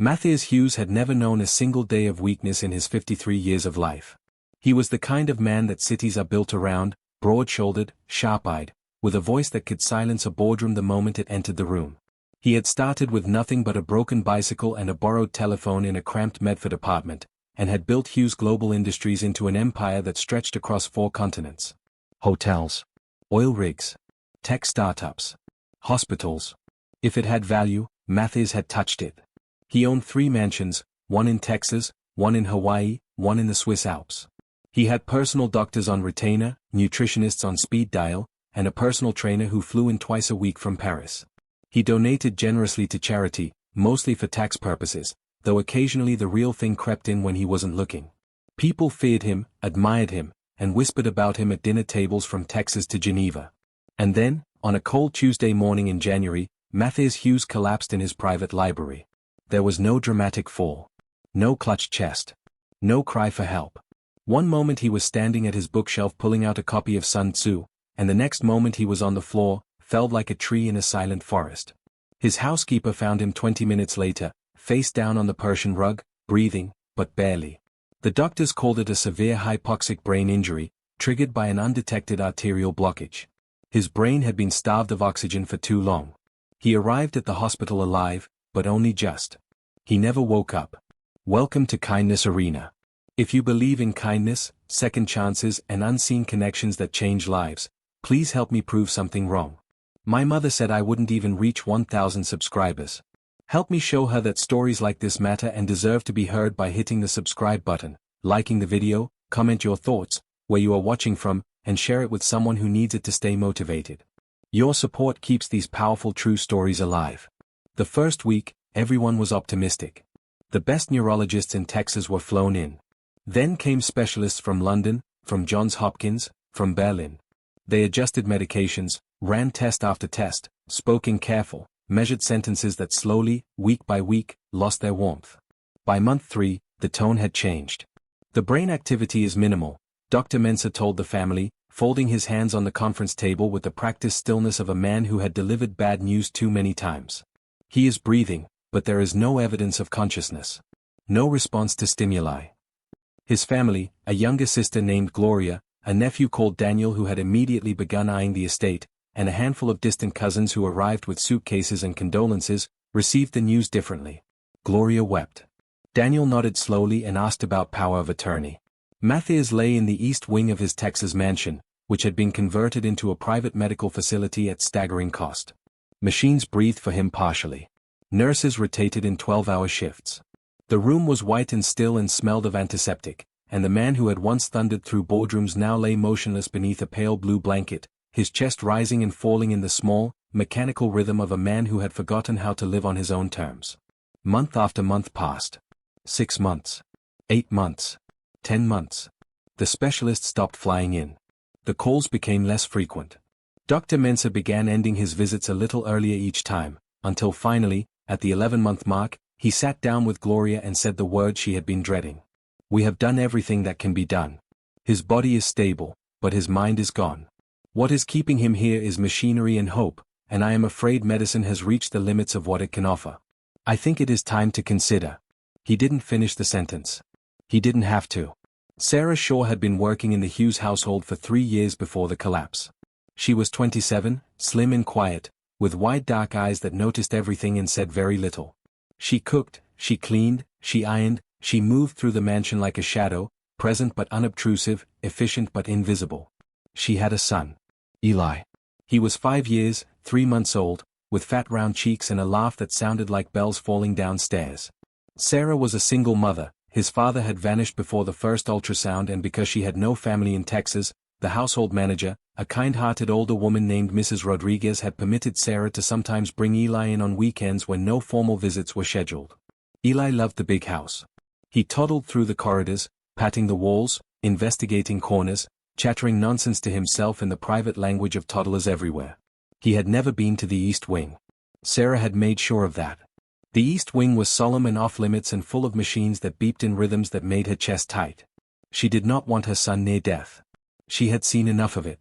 Matthias Hughes had never known a single day of weakness in his 53 years of life. He was the kind of man that cities are built around, broad-shouldered, sharp-eyed, with a voice that could silence a boardroom the moment it entered the room. He had started with nothing but a broken bicycle and a borrowed telephone in a cramped Medford apartment, and had built Hughes Global Industries into an empire that stretched across 4 continents. Hotels, oil rigs, tech startups, hospitals. If it had value, Matthias had touched it. He owned 3 mansions, one in Texas, one in Hawaii, one in the Swiss Alps. He had personal doctors on retainer, nutritionists on speed dial, and a personal trainer who flew in twice a week from Paris. He donated generously to charity, mostly for tax purposes, though occasionally the real thing crept in when he wasn't looking. People feared him, admired him, and whispered about him at dinner tables from Texas to Geneva. And then, on a cold Tuesday morning in January, Matthias Hughes collapsed in his private library. There was no dramatic fall. No clutched chest. No cry for help. One moment he was standing at his bookshelf pulling out a copy of Sun Tzu, and the next moment he was on the floor, felled like a tree in a silent forest. His housekeeper found him 20 minutes later, face down on the Persian rug, breathing, but barely. The doctors called it a severe hypoxic brain injury, triggered by an undetected arterial blockage. His brain had been starved of oxygen for too long. He arrived at the hospital alive, but only just. He never woke up. Welcome to Kindness Arena. If you believe in kindness, second chances and unseen connections that change lives, please help me prove something wrong. My mother said I wouldn't even reach 1,000 subscribers. Help me show her that stories like this matter and deserve to be heard by hitting the subscribe button, liking the video, comment your thoughts, where you are watching from, and share it with someone who needs it to stay motivated. Your support keeps these powerful true stories alive. The first week, everyone was optimistic. The best neurologists in Texas were flown in. Then came specialists from London, from Johns Hopkins, from Berlin. They adjusted medications, ran test after test, spoke in careful, measured sentences that slowly, week by week, lost their warmth. By month 3, the tone had changed. The brain activity is minimal, Dr. Mensah told the family, folding his hands on the conference table with the practiced stillness of a man who had delivered bad news too many times. He is breathing, but there is no evidence of consciousness. No response to stimuli. His family, a younger sister named Gloria, a nephew called Daniel who had immediately begun eyeing the estate, and a handful of distant cousins who arrived with suitcases and condolences, received the news differently. Gloria wept. Daniel nodded slowly and asked about power of attorney. Matthias lay in the east wing of his Texas mansion, which had been converted into a private medical facility at staggering cost. Machines breathed for him partially. Nurses rotated in 12-hour shifts. The room was white and still and smelled of antiseptic, and the man who had once thundered through boardrooms now lay motionless beneath a pale blue blanket, his chest rising and falling in the small, mechanical rhythm of a man who had forgotten how to live on his own terms. Month after month passed. 6 months. 8 months. 10 months. The specialist stopped flying in. The calls became less frequent. Dr. Mensah began ending his visits a little earlier each time, until finally, at the 11-month mark, he sat down with Gloria and said the word she had been dreading. We have done everything that can be done. His body is stable, but his mind is gone. What is keeping him here is machinery and hope, and I am afraid medicine has reached the limits of what it can offer. I think it is time to consider. He didn't finish the sentence. He didn't have to. Sarah Shaw had been working in the Hughes household for 3 years before the collapse. She was 27, slim and quiet, with wide dark eyes that noticed everything and said very little. She cooked, she cleaned, she ironed, she moved through the mansion like a shadow, present but unobtrusive, efficient but invisible. She had a son. Eli. He was 5 years, 3 months old, with fat round cheeks and a laugh that sounded like bells falling downstairs. Sarah was a single mother. His father had vanished before the first ultrasound, and because she had no family in Texas, the household manager, a kind-hearted older woman named Mrs. Rodriguez, had permitted Sarah to sometimes bring Eli in on weekends when no formal visits were scheduled. Eli loved the big house. He toddled through the corridors, patting the walls, investigating corners, chattering nonsense to himself in the private language of toddlers everywhere. He had never been to the East Wing. Sarah had made sure of that. The East Wing was solemn and off-limits and full of machines that beeped in rhythms that made her chest tight. She did not want her son near death. She had seen enough of it.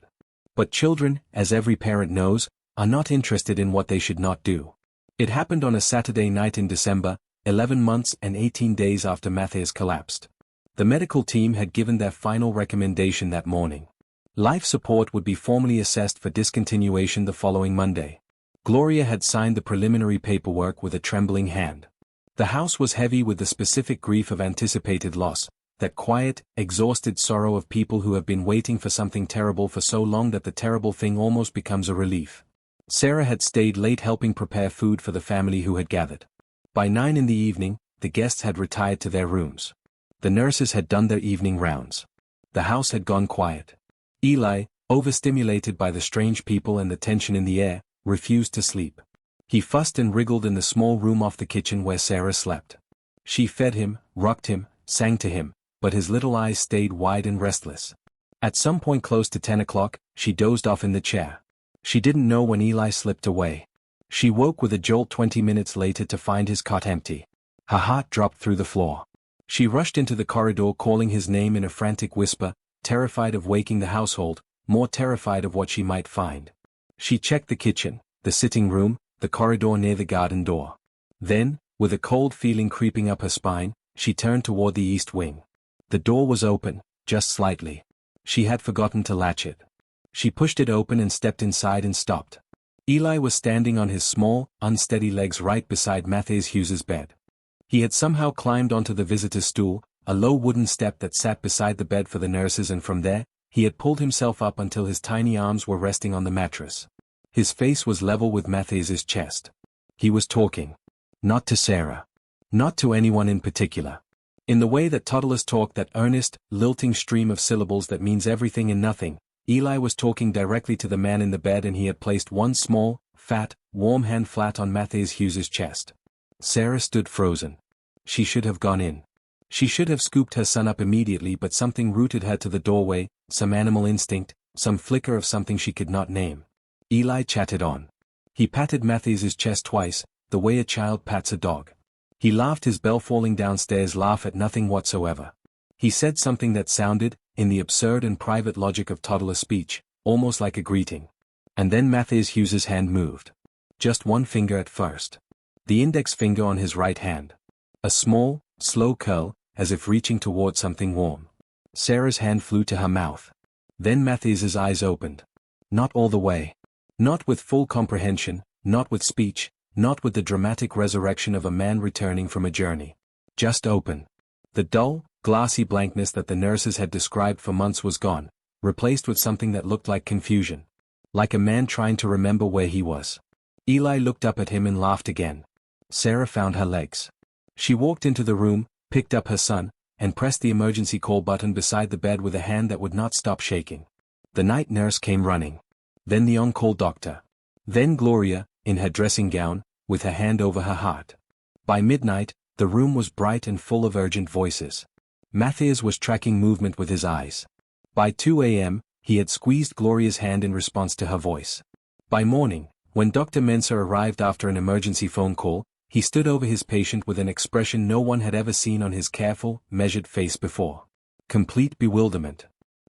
But children, as every parent knows, are not interested in what they should not do. It happened on a Saturday night in December, 11 months and 18 days after Mathias collapsed. The medical team had given their final recommendation that morning. Life support would be formally assessed for discontinuation the following Monday. Gloria had signed the preliminary paperwork with a trembling hand. The house was heavy with the specific grief of anticipated loss, that quiet, exhausted sorrow of people who have been waiting for something terrible for so long that the terrible thing almost becomes a relief. Sarah had stayed late helping prepare food for the family who had gathered. By 9 in the evening, the guests had retired to their rooms. The nurses had done their evening rounds. The house had gone quiet. Eli, overstimulated by the strange people and the tension in the air, refused to sleep. He fussed and wriggled in the small room off the kitchen where Sarah slept. She fed him, rocked him, sang to him, but his little eyes stayed wide and restless. At some point close to 10 o'clock, she dozed off in the chair. She didn't know when Eli slipped away. She woke with a jolt 20 minutes later to find his cot empty. Her heart dropped through the floor. She rushed into the corridor calling his name in a frantic whisper, terrified of waking the household, more terrified of what she might find. She checked the kitchen, the sitting room, the corridor near the garden door. Then, with a cold feeling creeping up her spine, she turned toward the east wing. The door was open, just slightly. She had forgotten to latch it. She pushed it open and stepped inside and stopped. Eli was standing on his small, unsteady legs right beside Mathias Hughes's bed. He had somehow climbed onto the visitor's stool, a low wooden step that sat beside the bed for the nurses, and from there, he had pulled himself up until his tiny arms were resting on the mattress. His face was level with Mathias's chest. He was talking. Not to Sarah. Not to anyone in particular. In the way that toddlers talk, that earnest, lilting stream of syllables that means everything and nothing, Eli was talking directly to the man in the bed, and he had placed one small, fat, warm hand flat on Mathias Hughes's chest. Sarah stood frozen. She should have gone in. She should have scooped her son up immediately, but something rooted her to the doorway, some animal instinct, some flicker of something she could not name. Eli chatted on. He patted Mathias's chest twice, the way a child pats a dog. He laughed his bell falling downstairs laugh at nothing whatsoever. He said something that sounded, in the absurd and private logic of toddler speech, almost like a greeting. And then Mathias Hughes's hand moved. Just one finger at first. The index finger on his right hand. A small, slow curl, as if reaching toward something warm. Sarah's hand flew to her mouth. Then Mathias's eyes opened. Not all the way. Not with full comprehension, not with speech, not with the dramatic resurrection of a man returning from a journey. Just open. The dull, glassy blankness that the nurses had described for months was gone, replaced with something that looked like confusion. Like a man trying to remember where he was. Eli looked up at him and laughed again. Sarah found her legs. She walked into the room, picked up her son, and pressed the emergency call button beside the bed with a hand that would not stop shaking. The night nurse came running. Then the on-call doctor. Then Gloria, in her dressing gown, with her hand over her heart. By midnight, the room was bright and full of urgent voices. Mathias was tracking movement with his eyes. By 2 a.m., he had squeezed Gloria's hand in response to her voice. By morning, when Dr. Mensah arrived after an emergency phone call, he stood over his patient with an expression no one had ever seen on his careful, measured face before. Complete bewilderment.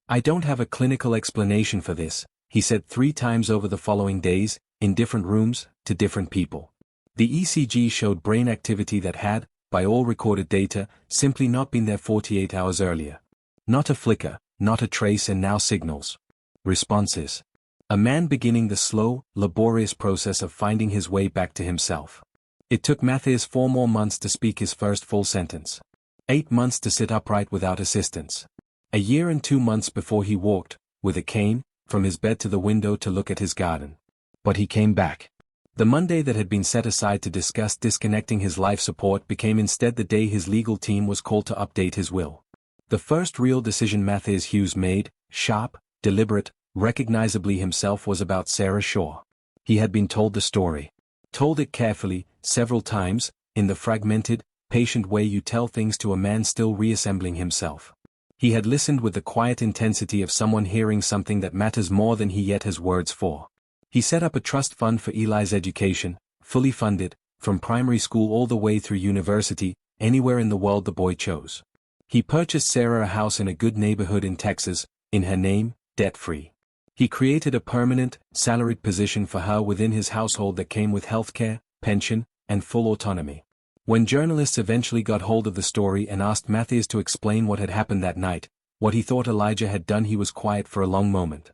"I don't have a clinical explanation for this," he said 3 times over the following days, in different rooms, to different people. The ECG showed brain activity that had, by all recorded data, simply not been there 48 hours earlier. Not a flicker, not a trace, and now signals. Responses. A man beginning the slow, laborious process of finding his way back to himself. It took Mathias 4 more months to speak his first full sentence. 8 months to sit upright without assistance. A year and 2 months before he walked, with a cane, from his bed to the window to look at his garden. But he came back. The Monday that had been set aside to discuss disconnecting his life support became instead the day his legal team was called to update his will. The first real decision Mathias Hughes made, sharp, deliberate, recognizably himself, was about Sarah Shaw. He had been told the story. Told it carefully, several times, in the fragmented, patient way you tell things to a man still reassembling himself. He had listened with the quiet intensity of someone hearing something that matters more than he yet has words for. He set up a trust fund for Eli's education, fully funded, from primary school all the way through university, anywhere in the world the boy chose. He purchased Sarah a house in a good neighborhood in Texas, in her name, debt-free. He created a permanent, salaried position for her within his household that came with healthcare, pension, and full autonomy. When journalists eventually got hold of the story and asked Matthias to explain what had happened that night, what he thought Elijah had done, he was quiet for a long moment.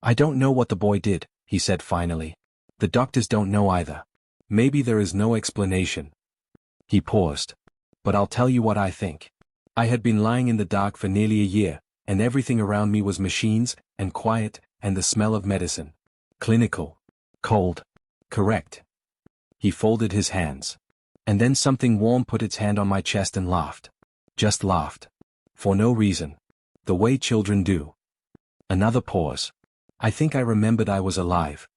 "I don't know what the boy did," he said finally. "The doctors don't know either. Maybe there is no explanation." He paused. "But I'll tell you what I think. I had been lying in the dark for nearly a year, and everything around me was machines, and quiet, and the smell of medicine. Clinical. Cold. Correct." He folded his hands. "And then something warm put its hand on my chest and laughed. Just laughed. For no reason. The way children do." Another pause. "I think I remembered I was alive."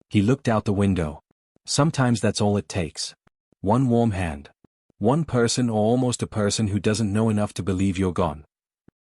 He looked out the window. "Sometimes that's all it takes. One warm hand. One person, or almost a person, who doesn't know enough to believe you're gone."